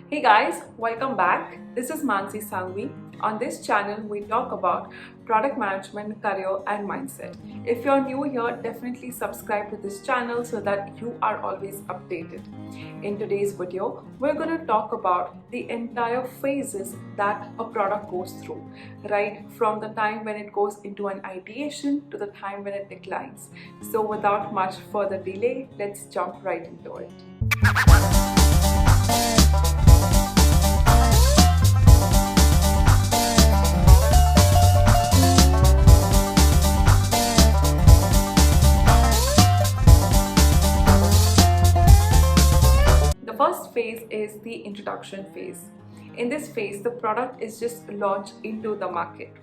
Hey guys, welcome back. This is Mansi Sanghavi. On this channel, we talk about product management, career, and mindset. If you're new here, definitely subscribe to this channel so that you are always updated. In today's video, we're going to talk about the entire phases that a product goes through, right from the time when it goes into an ideation to the time when it declines. So without much further delay, let's jump right into it. The first phase is the introduction phase. In this phase, the product is just launched into the market.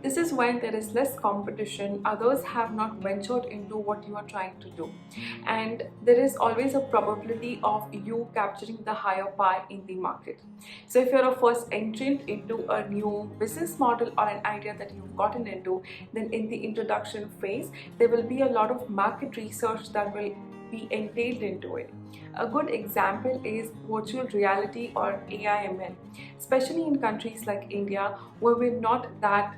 This is when there is less competition, others have not ventured into what you are trying to do, and there is always a probability of you capturing the higher pie in the market. So if you're a first entrant into a new business model or an idea that you've gotten into, then in the introduction phase, there will be a lot of market research that will be entailed into it. A good example is virtual reality or AIML, especially in countries like India where we're not that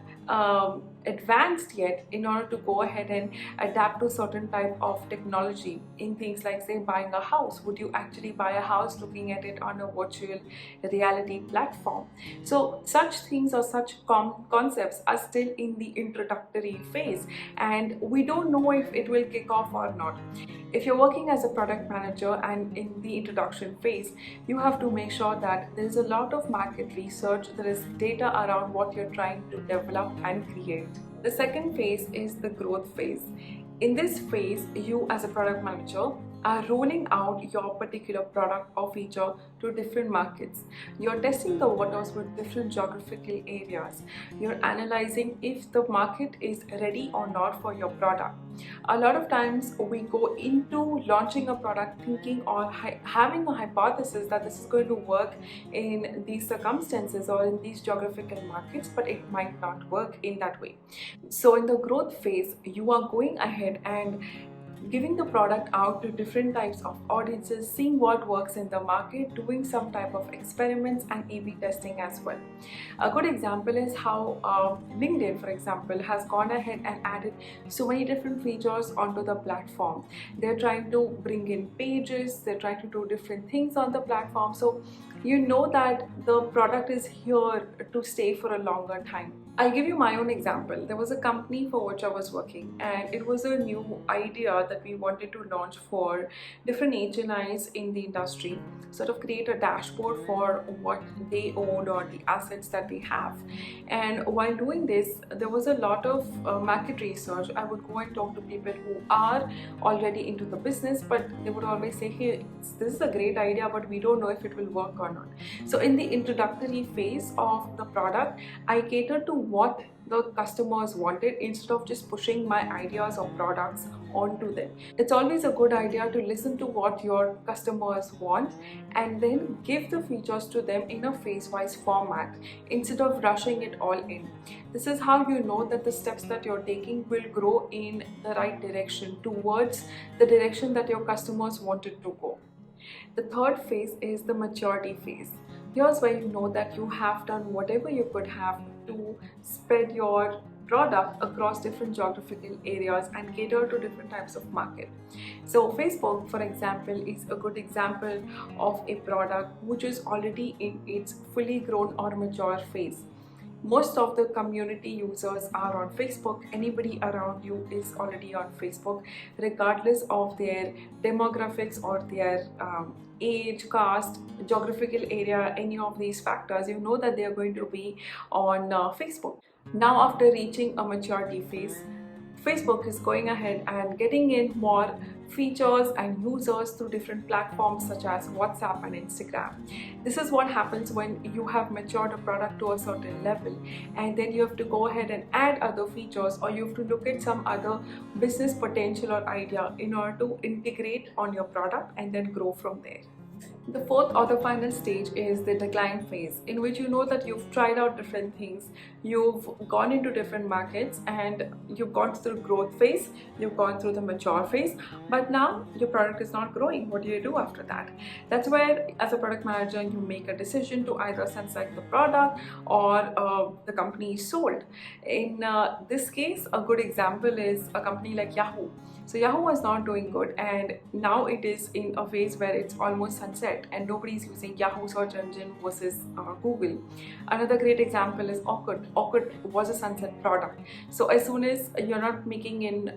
advanced yet in order to go ahead and adapt to certain type of technology in things like, say, buying a house. Would you actually buy a house looking at it on a virtual reality platform? So such things or such concepts are still in the introductory phase, and we don't know if it will kick off or not. If you're working as a product manager and in the introduction phase, you have to make sure that there is a lot of market research, there is data around what you're trying to develop and create. The second phase is the growth phase. In this phase, you as a product manager are rolling out your particular product or feature to different markets. You're testing the waters with different geographical areas. You're analyzing if the market is ready or not for your product. A lot of times we go into launching a product thinking or having a hypothesis that this is going to work in these circumstances or in these geographical markets, but it might not work in that way. So in the growth phase, you are going ahead and giving the product out to different types of audiences, seeing what works in the market, doing some type of experiments and A/B testing as well. A good example is how LinkedIn, for example, has gone ahead and added so many different features onto the platform. They're trying to bring in pages, they're trying to do different things on the platform, so you know that the product is here to stay for a longer time. I'll give you my own example. There was a company for which I was working, and it was a new idea that we wanted to launch for different HNIs in the industry, sort of create a dashboard for what they own or the assets that they have. And while doing this, there was a lot of market research. I would go and talk to people who are already into the business, but they would always say, hey, this is a great idea, but we don't know if it will work or not. So in the introductory phase of the product, I cater to what the customers wanted instead of just pushing my ideas or products onto them. It's always a good idea to listen to what your customers want and then give the features to them in a phase-wise format instead of rushing it all in. This is how you know that the steps that you're taking will grow in the right direction towards the direction that your customers wanted to go. The third phase is the maturity phase. Here's where you know that you have done whatever you could have to spread your product across different geographical areas and cater to different types of market. So Facebook, for example, is a good example of a product which is already in its fully grown or mature phase. Most of the community users are on Facebook. Anybody around you is already on Facebook, regardless of their demographics or their age, caste, geographical area, any of these factors. You know that they are going to be on Facebook. Now, after reaching a maturity phase, Facebook is going ahead and getting in more features and users through different platforms such as WhatsApp and Instagram. This is what happens when you have matured a product to a certain level, and then you have to go ahead and add other features, or you have to look at some other business potential or idea in order to integrate on your product and then grow from there. The fourth or the final stage is the decline phase, in which you know that you've tried out different things, you've gone into different markets, and you've gone through growth phase, you've gone through the mature phase, but now your product is not growing. What do you do after that? That's where, as a product manager, you make a decision to either sunset the product or the company is sold. In this case, a good example is a company like Yahoo. So Yahoo was not doing good, and now it is in a phase where it's almost sunset and nobody is using Yahoo search engine versus Google. Another great example is Orkut. Orkut was a sunset product. So as soon as you're not making in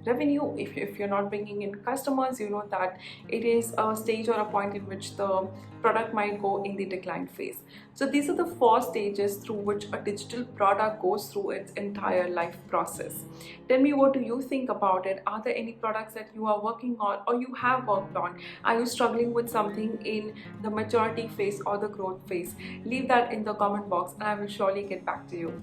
revenue, if you're not bringing in customers, you know that it is a stage or a point in which the product might go in the decline phase. So these are the 4 stages through which a digital product goes through its entire life process. Tell me, what do you think about it? Are there any products that you are working on or you have worked on? Are you struggling with something in the maturity phase or the growth phase? Leave that in the comment box and I will surely get back to you.